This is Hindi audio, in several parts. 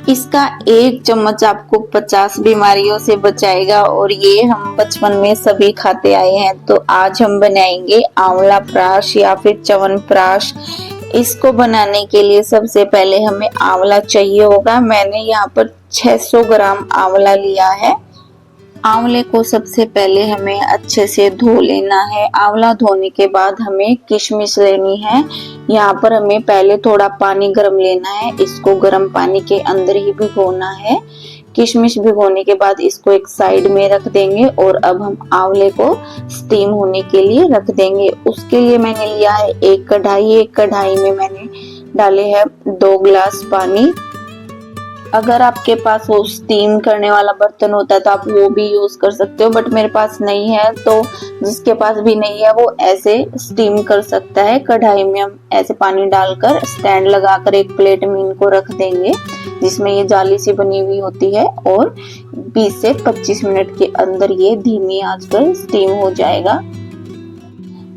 इसका एक चम्मच आपको 50 बीमारियों से बचाएगा और ये हम बचपन में सभी खाते आए हैं। तो आज हम बनाएंगे आंवला प्राश या फिर च्यवनप्राश। इसको बनाने के लिए सबसे पहले हमें आंवला चाहिए होगा। मैंने यहाँ पर 600 ग्राम आंवला लिया है। आंवले को सबसे पहले हमें अच्छे से धो लेना है। आंवला धोने के बाद हमें किशमिश लेनी है। यहाँ पर हमें पहले थोड़ा पानी गर्म लेना है, इसको गर्म पानी के अंदर ही भिगोना है। किशमिश भिगोने के बाद इसको एक साइड में रख देंगे और अब हम आंवले को स्टीम होने के लिए रख देंगे। उसके लिए मैंने लिया है एक कढ़ाई। एक कढ़ाई में मैंने डाले हैं 2 गिलास पानी। अगर आपके पास वो स्टीम करने वाला बर्तन होता है तो आप वो भी यूज कर सकते हो, बट मेरे पास नहीं है, तो जिसके पास भी नहीं है वो ऐसे स्टीम कर सकता है। कढ़ाई में हम ऐसे पानी डालकर स्टैंड लगाकर एक प्लेट में इनको रख देंगे जिसमें ये जाली सी बनी हुई होती है और 20 से 25 मिनट के अंदर ये धीमी आंच पर स्टीम हो जाएगा।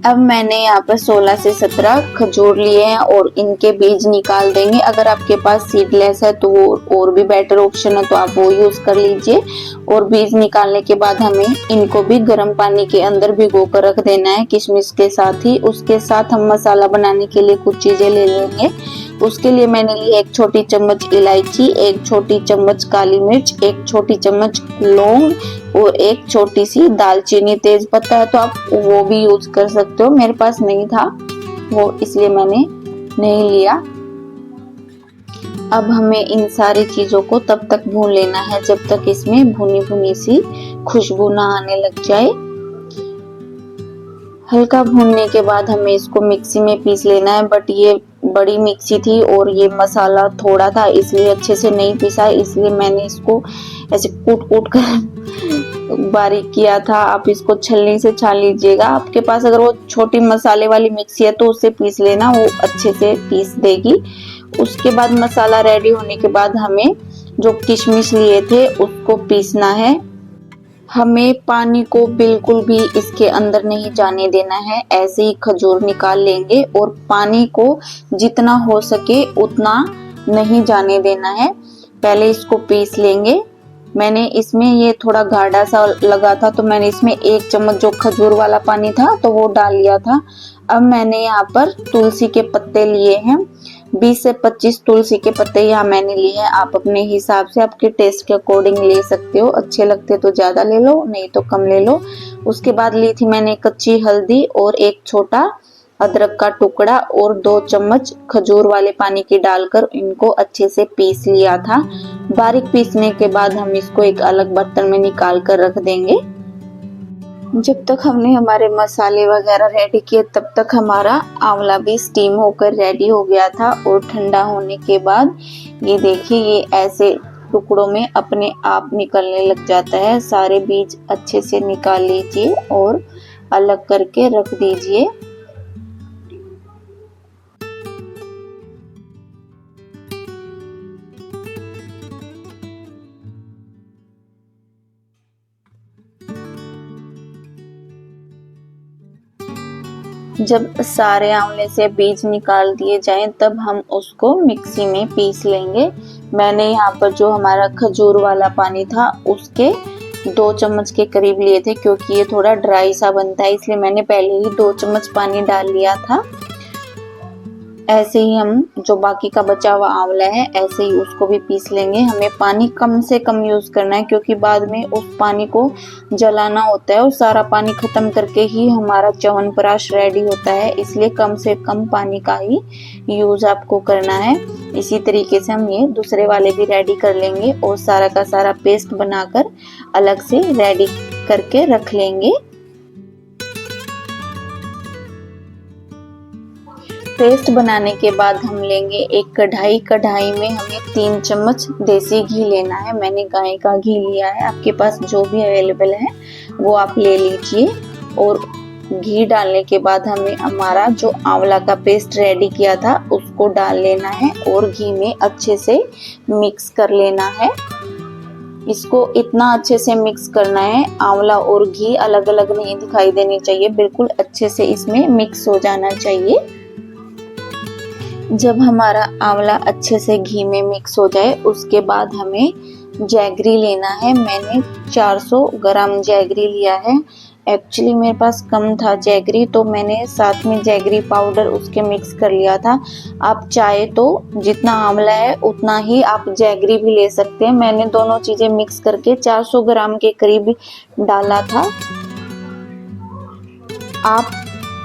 अब मैंने यहाँ पर 16 से 17 खजूर लिए हैं और इनके बीज निकाल देंगे। अगर आपके पास सीडलेस है तो वो और भी बेटर ऑप्शन है, तो आप वो यूज कर लीजिए। और बीज निकालने के बाद हमें इनको भी गर्म पानी के अंदर भिगो कर रख देना है किशमिश के साथ ही। उसके साथ हम मसाला बनाने के लिए कुछ चीजें ले लेंगे। उसके लिए मैंने ली 1 छोटी चम्मच इलायची, 1 छोटी चम्मच काली मिर्च, 1 छोटी चम्मच लौंग और 1 छोटी सी दालचीनी। तेज पत्ता है तो आप वो भी यूज कर सकते हो, मेरे पास नहीं था वो, इसलिए मैंने नहीं लिया। अब हमें इन सारी चीजों को तब तक भून लेना है जब तक इसमें भुनी भुनी सी खुशबू ना आने लग जाए। हल्का भूनने के बाद हमें इसको मिक्सी में पीस लेना है, बट ये बड़ी मिक्सी थी और ये मसाला थोड़ा था इसलिए अच्छे से नहीं पीसा, इसलिए मैंने इसको ऐसे कूट कूट कर बारीक किया था। आप इसको छलनी से छान लीजिएगा। आपके पास अगर वो छोटी मसाले वाली मिक्सी है तो उससे पीस लेना, वो अच्छे से पीस देगी। उसके बाद मसाला रेडी होने के बाद हमें जो किशमिश लिए थे उसको पीसना है। हमें पानी को बिल्कुल भी इसके अंदर नहीं जाने देना है, ऐसे ही खजूर निकाल लेंगे और पानी को जितना हो सके उतना नहीं जाने देना है। पहले इसको पीस लेंगे। मैंने इसमें ये थोड़ा गाढ़ा सा लगा था तो मैंने इसमें 1 चम्मच जो खजूर वाला पानी था तो वो डाल लिया था। अब मैंने यहाँ पर तुलसी के पत्ते लिए हैं, 20 से 25 तुलसी के पत्ते यहाँ मैंने लिए हैं। आप अपने हिसाब से आपके टेस्ट के अकॉर्डिंग ले सकते हो, अच्छे लगते तो ज्यादा ले लो, नहीं तो कम ले लो। उसके बाद ली थी मैंने कच्ची हल्दी और 1 छोटा अदरक का टुकड़ा और 2 चम्मच खजूर वाले पानी की डालकर इनको अच्छे से पीस लिया था। बारीक पीसने के बाद हम इसको एक अलग बर्तन में निकाल कर रख देंगे। जब तक हमने हमारे मसाले वगैरह रेडी किए तब तक हमारा आंवला भी स्टीम होकर रेडी हो गया था। और ठंडा होने के बाद ये देखिए ये ऐसे टुकड़ों में अपने आप निकलने लग जाता है। सारे बीज अच्छे से निकाल लीजिए और अलग करके रख दीजिए। जब सारे आंवले से बीज निकाल दिए जाएं तब हम उसको मिक्सी में पीस लेंगे। मैंने यहाँ पर जो हमारा खजूर वाला पानी था उसके 2 चम्मच के करीब लिए थे, क्योंकि ये थोड़ा ड्राई सा बनता है इसलिए मैंने पहले ही 2 चम्मच पानी डाल लिया था। ऐसे ही हम जो बाकी का बचा हुआ आंवला है ऐसे ही उसको भी पीस लेंगे। हमें पानी कम से कम यूज करना है क्योंकि बाद में उस पानी को जलाना होता है और सारा पानी खत्म करके ही हमारा च्यवनप्राश रेडी होता है, इसलिए कम से कम पानी का ही यूज आपको करना है। इसी तरीके से हम ये दूसरे वाले भी रेडी कर लेंगे और सारा का सारा पेस्ट बनाकर अलग से रेडी करके रख लेंगे। पेस्ट बनाने के बाद हम लेंगे एक कढ़ाई। कढ़ाई में हमें 3 चम्मच देसी घी लेना है। मैंने गाय का घी लिया है, आपके पास जो भी अवेलेबल है वो आप ले लीजिए। और घी डालने के बाद हमें हमारा जो आंवला का पेस्ट रेडी किया था उसको डाल लेना है और घी में अच्छे से मिक्स कर लेना है। इसको इतना अच्छे से मिक्स करना है, आंवला और घी अलग अलग नहीं दिखाई देनी चाहिए, बिल्कुल अच्छे से इसमें मिक्स हो जाना चाहिए। जब हमारा आंवला अच्छे से घी में मिक्स हो जाए उसके बाद हमें जैगरी लेना है। मैंने 400 ग्राम जैगरी लिया है। एक्चुअली मेरे पास कम था जैगरी, तो मैंने साथ में जैगरी पाउडर उसके मिक्स कर लिया था। आप चाहे तो जितना आंवला है उतना ही आप जैगरी भी ले सकते हैं। मैंने दोनों चीज़ें मिक्स करके 400 ग्राम के करीब डाला था। आप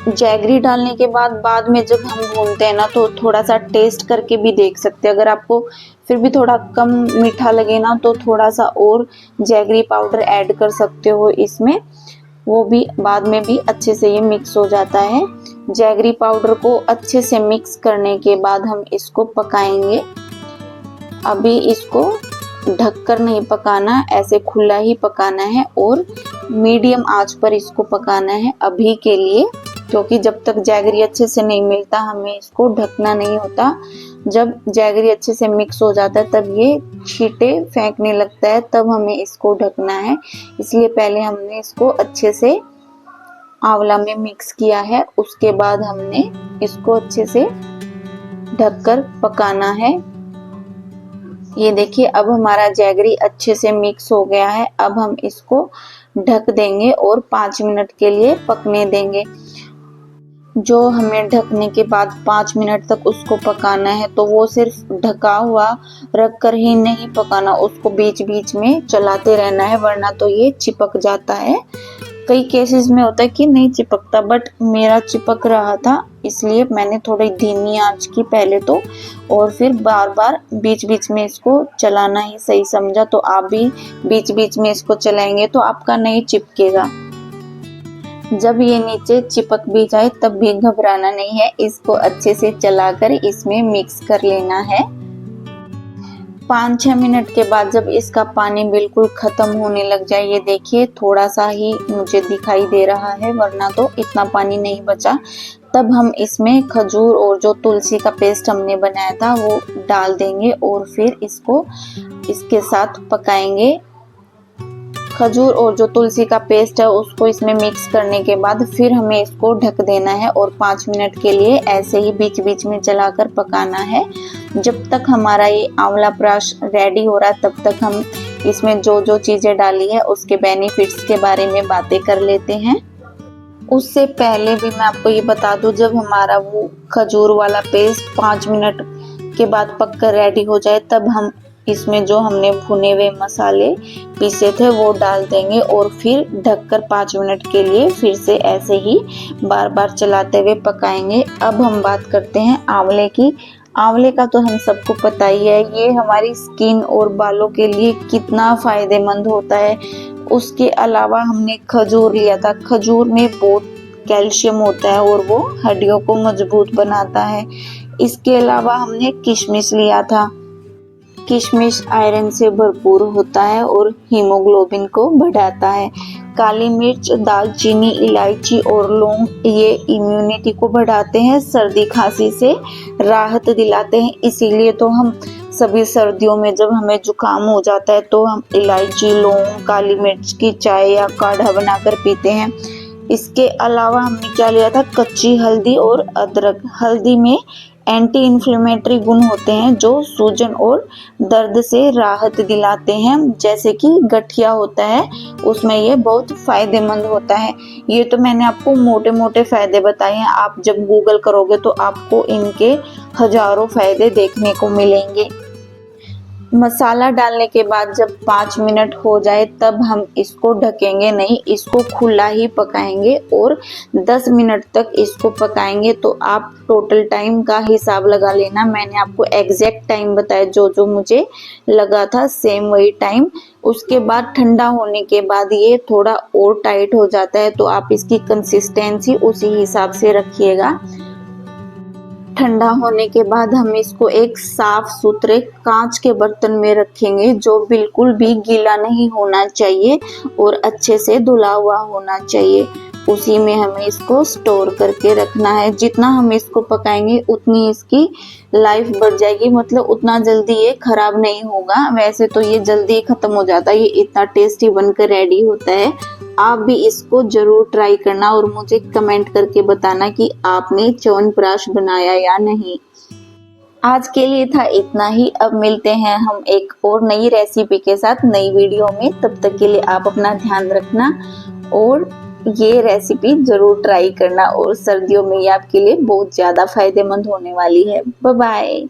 जैगरी डालने के बाद में जब हम भूनते हैं ना तो थोड़ा सा टेस्ट करके भी देख सकते हैं। अगर आपको फिर भी थोड़ा कम मीठा लगे ना तो थोड़ा सा और जैगरी पाउडर ऐड कर सकते हो इसमें, वो भी बाद में भी अच्छे से ये मिक्स हो जाता है। जैगरी पाउडर को अच्छे से मिक्स करने के बाद हम इसको पकाएंगे। अभी इसको ढककर नहीं पकाना, ऐसे खुला ही पकाना है और मीडियम आंच पर इसको पकाना है अभी के लिए, क्योंकि जब तक जैगरी अच्छे से नहीं मिलता हमें इसको ढकना नहीं होता। जब जैगरी अच्छे से मिक्स हो जाता है तब ये छींटे फेंकने लगता है, तब हमें इसको ढकना है। इसलिए पहले हमने इसको अच्छे से आंवला में मिक्स किया है, उसके बाद हमने इसको अच्छे से ढककर पकाना है। ये देखिए अब हमारा जैगरी अच्छे से मिक्स हो गया है। अब हम इसको ढक देंगे और 5 मिनट के लिए पकने देंगे। जो हमें ढकने के बाद 5 मिनट तक उसको पकाना है, तो वो सिर्फ ढका हुआ रख कर ही नहीं पकाना, उसको बीच बीच में चलाते रहना है, वरना तो ये चिपक जाता है। कई केसेस में होता है कि नहीं चिपकता, बट मेरा चिपक रहा था, इसलिए मैंने थोड़ी धीमी आंच की पहले तो, और फिर बार बार बीच बीच में इसको चलाना ही सही समझा। तो आप भी बीच बीच में इसको चलाएंगे तो आपका नहीं चिपकेगा। जब ये नीचे चिपक भी जाए तब भी घबराना नहीं है, इसको अच्छे से चलाकर इसमें मिक्स कर लेना है। 5-6 मिनट के बाद जब इसका पानी बिल्कुल खत्म होने लग जाए, ये देखिए थोड़ा सा ही मुझे दिखाई दे रहा है, वरना तो इतना पानी नहीं बचा, तब हम इसमें खजूर और जो तुलसी का पेस्ट हमने बनाया था वो डाल देंगे और फिर इसको इसके साथ पकाएंगे। खजूर और जो तुलसी का पेस्ट है उसको इसमें मिक्स करने के बाद फिर हमें इसको ढक देना है और 5 मिनट के लिए ऐसे ही बीच बीच में चलाकर पकाना है। जब तक हमारा ये आंवला प्राश रेडी हो रहा है तब तक हम इसमें जो जो चीज़ें डाली है उसके बेनिफिट्स के बारे में बातें कर लेते हैं। उससे पहले भी मैं आपको ये बता दूं, जब हमारा वो खजूर वाला पेस्ट 5 मिनट के बाद पककर रेडी हो जाए तब हम इसमें जो हमने भुने हुए मसाले पीसे थे वो डाल देंगे और फिर ढककर 5 मिनट के लिए फिर से ऐसे ही बार बार चलाते हुए पकाएंगे। अब हम बात करते हैं आंवले की। आंवले का तो हम सबको पता ही है, ये हमारी स्किन और बालों के लिए कितना फायदेमंद होता है। उसके अलावा हमने खजूर लिया था, खजूर में बहुत कैल्शियम होता है और वो हड्डियों को मजबूत बनाता है। इसके अलावा हमने किशमिश लिया था, किशमिश आयरन से भरपूर होता है और हीमोग्लोबिन को बढ़ाता है। काली मिर्च, दालचीनी, इलायची और लौंग ये इम्यूनिटी को बढ़ाते हैं, सर्दी खांसी से राहत दिलाते हैं। इसीलिए तो हम सभी सर्दियों में जब हमें जुकाम हो जाता है तो हम इलायची, लौंग, काली मिर्च की चाय या काढ़ा बनाकर पीते हैं। इसके अलावा हमने क्या लिया था, कच्ची हल्दी और अदरक। हल्दी में एंटी इन्फ्लेमेटरी गुण होते हैं जो सूजन और दर्द से राहत दिलाते हैं, जैसे कि गठिया होता है उसमें ये बहुत फायदेमंद होता है। ये तो मैंने आपको मोटे मोटे फायदे बताए हैं, आप जब गूगल करोगे तो आपको इनके हजारों फायदे देखने को मिलेंगे। मसाला डालने के बाद जब 5 मिनट हो जाए तब हम इसको ढकेंगे नहीं, इसको खुला ही पकाएंगे और 10 मिनट तक इसको पकाएंगे। तो आप टोटल टाइम का हिसाब लगा लेना, मैंने आपको एग्जैक्ट टाइम बताया, जो जो मुझे लगा था सेम वही टाइम। उसके बाद ठंडा होने के बाद ये थोड़ा और टाइट हो जाता है, तो आप इसकी कंसिस्टेंसी उसी हिसाब से रखिएगा। ठंडा होने के बाद हम इसको एक साफ सुथरे कांच के बर्तन में रखेंगे, जो बिल्कुल भी गीला नहीं होना चाहिए और अच्छे से धुला हुआ होना चाहिए। उसी में हमें इसको स्टोर करके रखना है। जितना हम इसको पकाएंगे उतनी इसकी लाइफ बढ़ जाएगी, मतलब उतना जल्दी ये खराब नहीं होगा। वैसे तो ये जल्दी खत्म हो जाता है, ये इतना टेस्टी बनकर रेडी होता है। आप भी इसको जरूर ट्राई करना और मुझे कमेंट करके बताना कि आपने च्यवनप्राश बनाया या नहीं। आज के लिए था इतना ही। अब मिलते हैं हम एक और नई रेसिपी के साथ नई वीडियो में। तब तक के लिए आप अपना ध्यान रखना और ये रेसिपी जरूर ट्राई करना, और सर्दियों में ये आपके लिए बहुत ज़्यादा फायदेमंद होने वाली है। Bye bye.